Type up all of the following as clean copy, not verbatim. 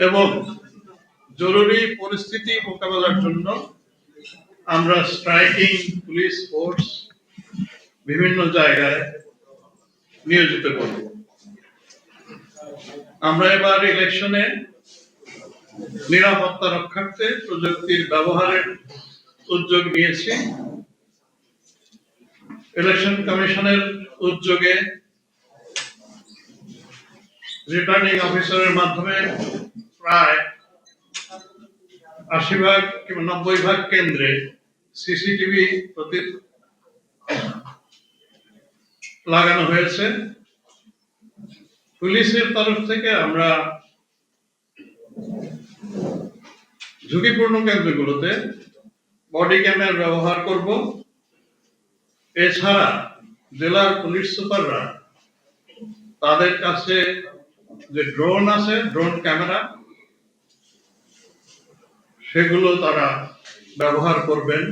এবং জরুরি পরিস্থিতি মোকাবেলার জন্য আমরা স্ট্রাইকিং পুলিশ ফোর্স বিভিন্ন জায়গায় নিয়োজিত করব। আমরা এবার ইলেকশনে নিরাপত্তা রক্ষার্থে প্রযুক্তির ব্যবহারের উদ্যোগ নিয়েছি। ইলেকশন কমিশনের উদ্যোগে রিটার্নিং অফিসারের মাধ্যমে প্রায় 80 কিংবা 90 কেন্দ্রে সিসিটিভি লাগানো হয়েছে। পুলিশের তরফ থেকে আমরা ঝুঁকিপূর্ণ কেন্দ্রগুলোতে বডি ক্যামেরা ব্যবহার করব। এছাড়া জেলার পুলিশ সুপাররা তাদের কাছে যে ড্রোন আছে, ড্রোন ক্যামেরা, সেগুলো তারা ব্যবহার করবেন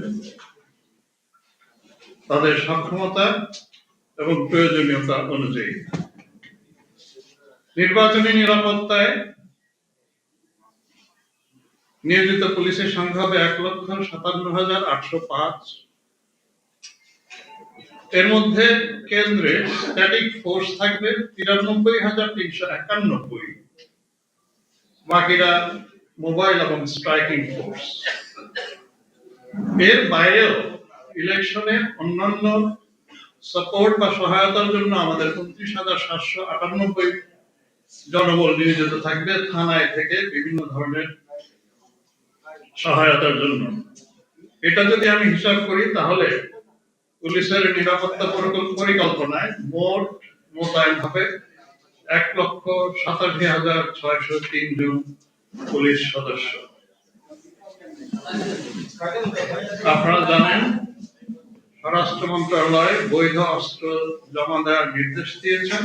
তাদের সক্ষমতা এবং প্রয়োজনীয়তা অনুযায়ী। নির্বাচনী নিরাপত্তায় নিয়োজিত পুলিশের সংখ্যা হবে 1,57,805। এর মধ্যে কেন্দ্রে স্ট্যাটিক ফোর্স থাকবে 93,391, বাকিরা মোবাইল এবং স্ট্রাইকিং ফোর্স। এর বাইরেও ইলেকশনের অন্যান্য সাপোর্ট বা সহায়তার জন্য আমাদের 29,798 জনবল নিয়োজিত থাকবে থানায় থেকে বিভিন্ন ধরনের সহায়তার জন্য। এটা যদি আমি হিসাব করি তাহলে পুলিশের নিরাপত্তা পরিকল্পনায় মোট মোতায়েন হবে 1,87,603 জন পুলিশ সদস্য। আপনারা জানেন স্বরাষ্ট্র মন্ত্রণালয় বৈধ অস্ত্র জমা দেওয়ার নির্দেশ দিয়েছেন।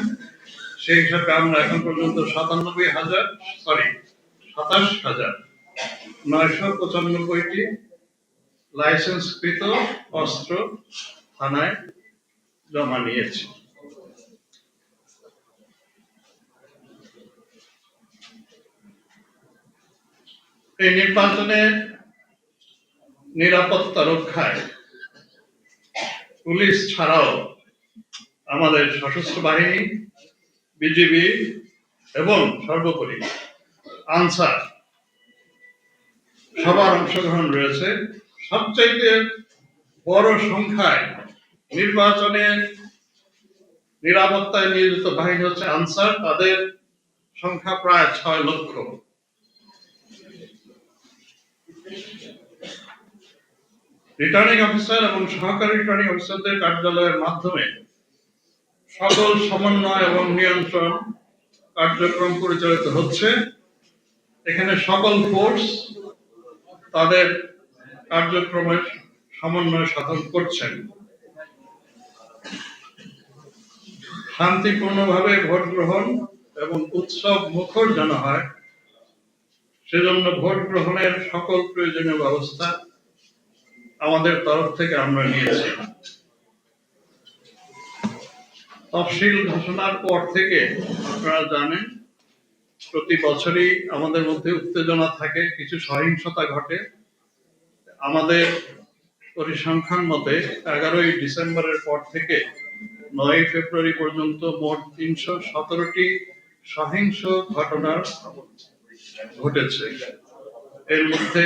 সেই হিসাবে আমরা এখন পর্যন্ত 27,995টি লাইসেন্সকৃত অস্ত্র থানায় জমা নিয়েছি। এই নির্বাচনে নিরাপত্তা রক্ষায় পুলিশ ছাড়াও আমাদের সশস্ত্র বাহিনী, বিজিবি এবং সর্বোপরি আনসার সবার অংশগ্রহণ রয়েছে। সবচাইতে বড় সংখ্যায় নির্বাচনের নিরাপত্তায় নিয়োজিত বাহিনী হচ্ছে আনসার, তাদের সংখ্যা প্রায় 6 লক্ষ। রিটার্নিং অফিসার এবং সহকারী রিটার্নিং অফিসারদের কার্যালয়ের মাধ্যমে সকল সমন্বয় এবং নিয়ন্ত্রণ কার্যক্রম পরিচালিত হচ্ছে। এখানে সকল ফোর্স তাদের কার্যক্রমের সমন্বয় সাধন করছেন। শান্তিপূর্ণভাবে ভোট গ্রহণ এবং উৎসব মুখর যেন হয়, সেজন্য ভোট গ্রহণের সকল প্রয়োজনীয় ব্যবস্থা আমাদের তরফ থেকে আমরা নিয়েছি। তফসিল ঘোষণার পর থেকে আপনারা জানেন প্রতি বছরই আমাদের মধ্যে উত্তেজনা থাকে, কিছু সহিংসতা ঘটে। আমাদের পরিসংখ্যান মতে 11ই ডিসেম্বরের পর থেকে 9ই ফেব্রুয়ারি পর্যন্ত মোট 317টি সহিংস ঘটনা ঘটেছে। এর মধ্যে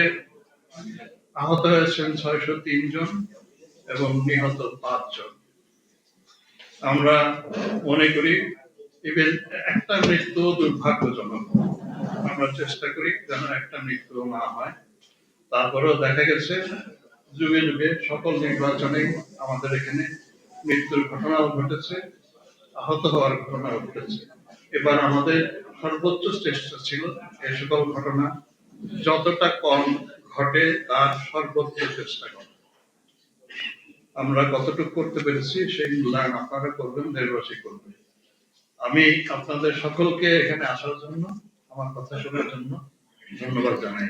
আহত হয়েছেন 603 জন এবং নিহত 5 জন। আমরা মনে করি ইভেন একটা মৃত্যু দুর্ভাগ্যজনক। আমরা চেষ্টা করি যেন একটা মৃত্যু না হয়। তারপরেও দেখা গেছে যুগে যুগে সকল নির্বাচনে আমাদের এখানে মৃত্যুর ঘটনাও ঘটেছে, আহত হওয়ার ঘটনাও ঘটেছে। এবার আমাদের সর্বোচ্চ চেষ্টা ছিল এই সকল ঘটনা যতটা কম ঘটে তার সর্বোচ্চ চেষ্টা করা। আমরা কতটুকু করতে পেরেছি সেই মূল্যায়ন আপনারা করবেন, দেশবাসী করবেন। আমি আপনাদের সকলকে এখানে আসার জন্য, আমার কথা শোনার জন্য ধন্যবাদ জানাই।